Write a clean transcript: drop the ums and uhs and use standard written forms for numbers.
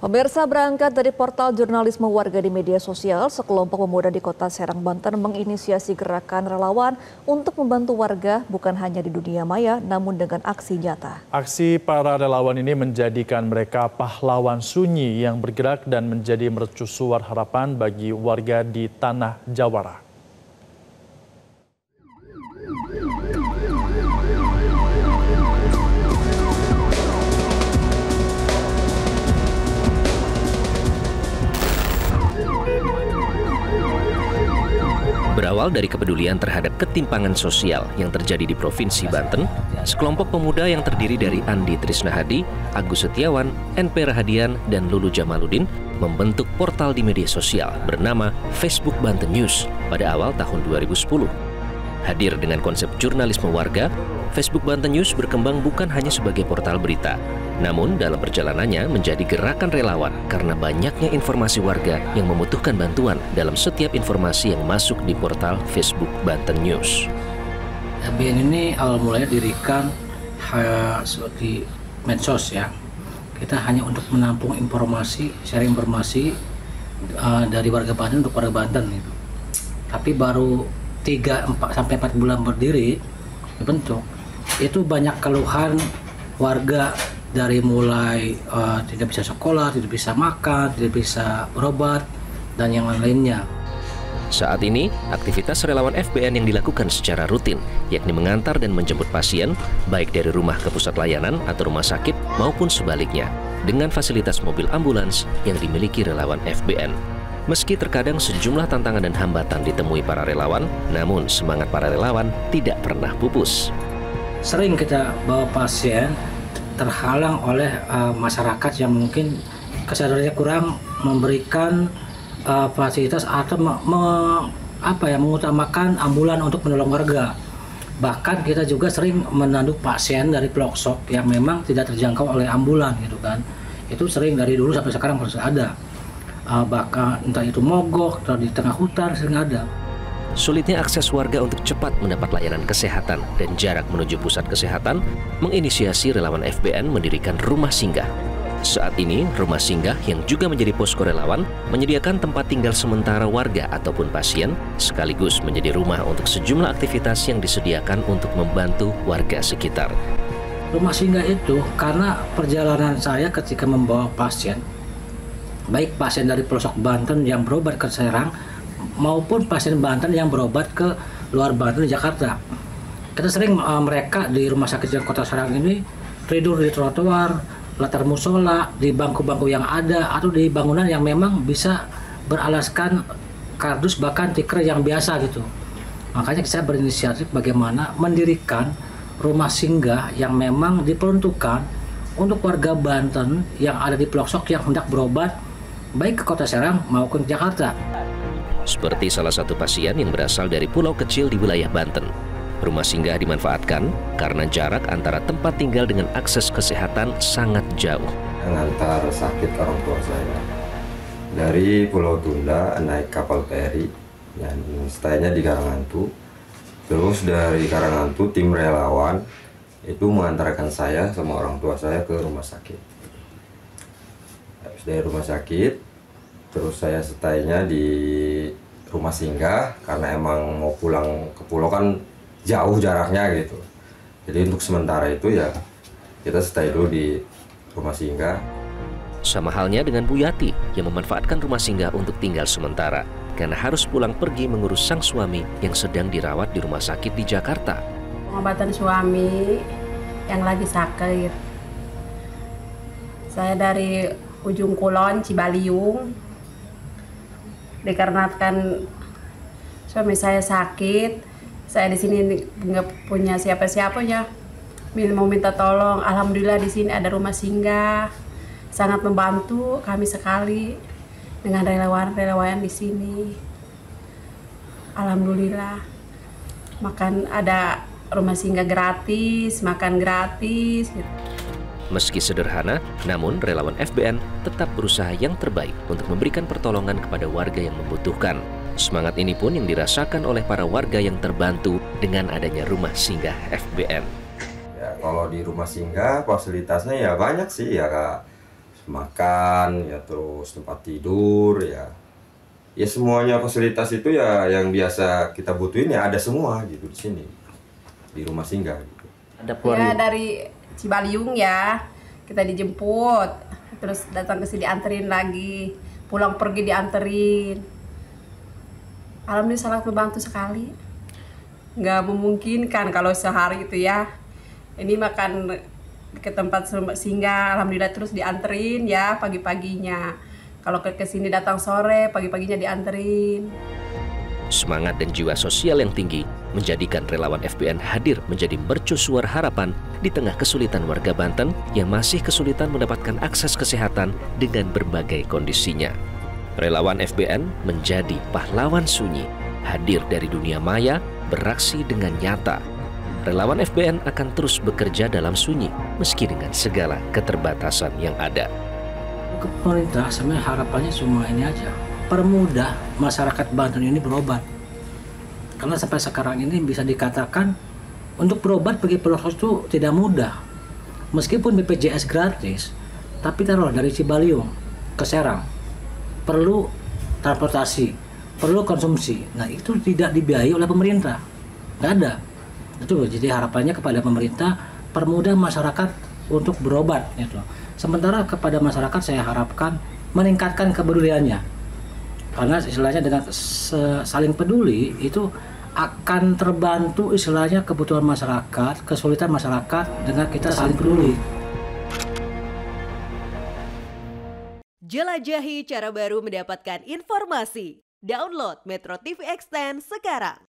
Pemirsa, berangkat dari portal jurnalisme warga di media sosial, sekelompok pemuda di kota Serang, Banten menginisiasi gerakan relawan untuk membantu warga bukan hanya di dunia maya, namun dengan aksi nyata. Aksi para relawan ini menjadikan mereka pahlawan sunyi yang bergerak dan menjadi mercusuar harapan bagi warga di tanah Jawara. Berawal dari kepedulian terhadap ketimpangan sosial yang terjadi di Provinsi Banten, sekelompok pemuda yang terdiri dari Andi Trisnahadi, Agus Setiawan, NP Rahadian, dan Lulu Jamaluddin membentuk portal di media sosial bernama Facebook Banten News pada awal tahun 2010. Hadir dengan konsep jurnalisme warga, Facebook Banten News berkembang bukan hanya sebagai portal berita, namun dalam perjalanannya menjadi gerakan relawan karena banyaknya informasi warga yang membutuhkan bantuan dalam setiap informasi yang masuk di portal Facebook Banten News. FBN ini awal mulanya didirikan seperti medsos ya. Kita hanya untuk menampung informasi, sharing informasi dari warga Banten untuk warga Banten gitu. Tapi baru 3-4 bulan berdiri dibentuk, itu banyak keluhan warga dari mulai tidak bisa sekolah, tidak bisa makan, tidak bisa berobat, dan yang lainnya. Saat ini, aktivitas relawan FBN yang dilakukan secara rutin, yakni mengantar dan menjemput pasien, baik dari rumah ke pusat layanan atau rumah sakit maupun sebaliknya, dengan fasilitas mobil ambulans yang dimiliki relawan FBN. Meski terkadang sejumlah tantangan dan hambatan ditemui para relawan, namun semangat para relawan tidak pernah pupus. Sering kita bawa pasien terhalang oleh masyarakat yang mungkin kesadarannya kurang memberikan fasilitas atau mengutamakan ambulan untuk menolong warga. Bahkan kita juga sering menanduk pasien dari pelosok yang memang tidak terjangkau oleh ambulan gitu kan. Itu sering dari dulu sampai sekarang masih ada. Bahkan entah itu mogok atau di tengah hutan sering ada. Sulitnya akses warga untuk cepat mendapat layanan kesehatan dan jarak menuju pusat kesehatan menginisiasi relawan FBN mendirikan rumah singgah. Saat ini, rumah singgah yang juga menjadi posko relawan menyediakan tempat tinggal sementara warga ataupun pasien, sekaligus menjadi rumah untuk sejumlah aktivitas yang disediakan untuk membantu warga sekitar. Rumah singgah itu karena perjalanan saya ketika membawa pasien, baik pasien dari pelosok Banten yang berobat ke Serang maupun pasien Banten yang berobat ke luar Banten, Jakarta. Kita sering mereka di rumah sakit yang kota Serang ini tidur di trotoar, latar musola, di bangku-bangku yang ada atau di bangunan yang memang bisa beralaskan kardus bahkan tikar yang biasa gitu. Makanya saya berinisiatif bagaimana mendirikan rumah singgah yang memang diperuntukkan untuk warga Banten yang ada di pelosok yang hendak berobat baik ke kota Serang maupun Jakarta. Seperti salah satu pasien yang berasal dari pulau kecil di wilayah Banten. Rumah singgah dimanfaatkan karena jarak antara tempat tinggal dengan akses kesehatan sangat jauh. Mengantar sakit ke orang tua saya. Dari Pulau Tunda naik kapal feri dan staynya di Karangantu. Terus dari Karangantu tim relawan itu mengantarkan saya sama orang tua saya ke rumah sakit. Habis dari rumah sakit, terus saya stay-nya di rumah singgah karena emang mau pulang ke pulau kan jauh jaraknya gitu. Jadi untuk sementara itu ya kita stay dulu di rumah singgah. Sama halnya dengan Bu Yati yang memanfaatkan rumah singgah untuk tinggal sementara karena harus pulang pergi mengurus sang suami yang sedang dirawat di rumah sakit di Jakarta. Pengobatan suami yang lagi sakit. Saya dari Ujung Kulon, Cibaliung. Dikarenakan suami saya sakit, saya di sini nggak punya siapa-siapa ya. Mau minta tolong, alhamdulillah di sini ada rumah singgah, sangat membantu kami sekali dengan relawan-relawan di sini. Alhamdulillah, makan ada rumah singgah gratis, makan gratis. Gitu. Meski sederhana, namun relawan FBN tetap berusaha yang terbaik untuk memberikan pertolongan kepada warga yang membutuhkan. Semangat ini pun yang dirasakan oleh para warga yang terbantu dengan adanya rumah singgah FBN. Ya, kalau di rumah singgah fasilitasnya ya banyak sih ya Kak. makan, ya terus tempat tidur, ya semuanya fasilitas itu ya yang biasa kita butuhin ya ada semua gitu di sini, di rumah singgah gitu. Ya dari Cibaliung ya, kita dijemput, terus datang ke sini dianterin lagi, pulang pergi dianterin. Alhamdulillah sangat membantu sekali. Nggak memungkinkan kalau sehari itu ya, ini makan ke tempat singgah, alhamdulillah terus dianterin ya pagi-paginya. Kalau ke sini datang sore, pagi-paginya dianterin. Semangat dan jiwa sosial yang tinggi menjadikan relawan FBN hadir menjadi mercusuar harapan di tengah kesulitan warga Banten yang masih kesulitan mendapatkan akses kesehatan dengan berbagai kondisinya. Relawan FBN menjadi pahlawan sunyi, hadir dari dunia maya, beraksi dengan nyata. Relawan FBN akan terus bekerja dalam sunyi meski dengan segala keterbatasan yang ada. Ke pemerintah sebenarnya harapannya cuma ini aja, permudah masyarakat Banten ini berobat. Karena sampai sekarang ini bisa dikatakan untuk berobat pergi pelosok itu tidak mudah. Meskipun BPJS gratis, tapi taruh dari Cibaliung ke Serang perlu transportasi, perlu konsumsi. Nah itu tidak dibiayai oleh pemerintah, nggak ada. Itu jadi harapannya kepada pemerintah permudah masyarakat untuk berobat. Gitu. Sementara kepada masyarakat saya harapkan meningkatkan kepeduliannya. Karena istilahnya dengan saling peduli itu akan terbantu istilahnya kebutuhan masyarakat, kesulitan masyarakat dengan kita saling peduli. Jelajahi cara baru mendapatkan informasi. Download Metro TV Extend sekarang.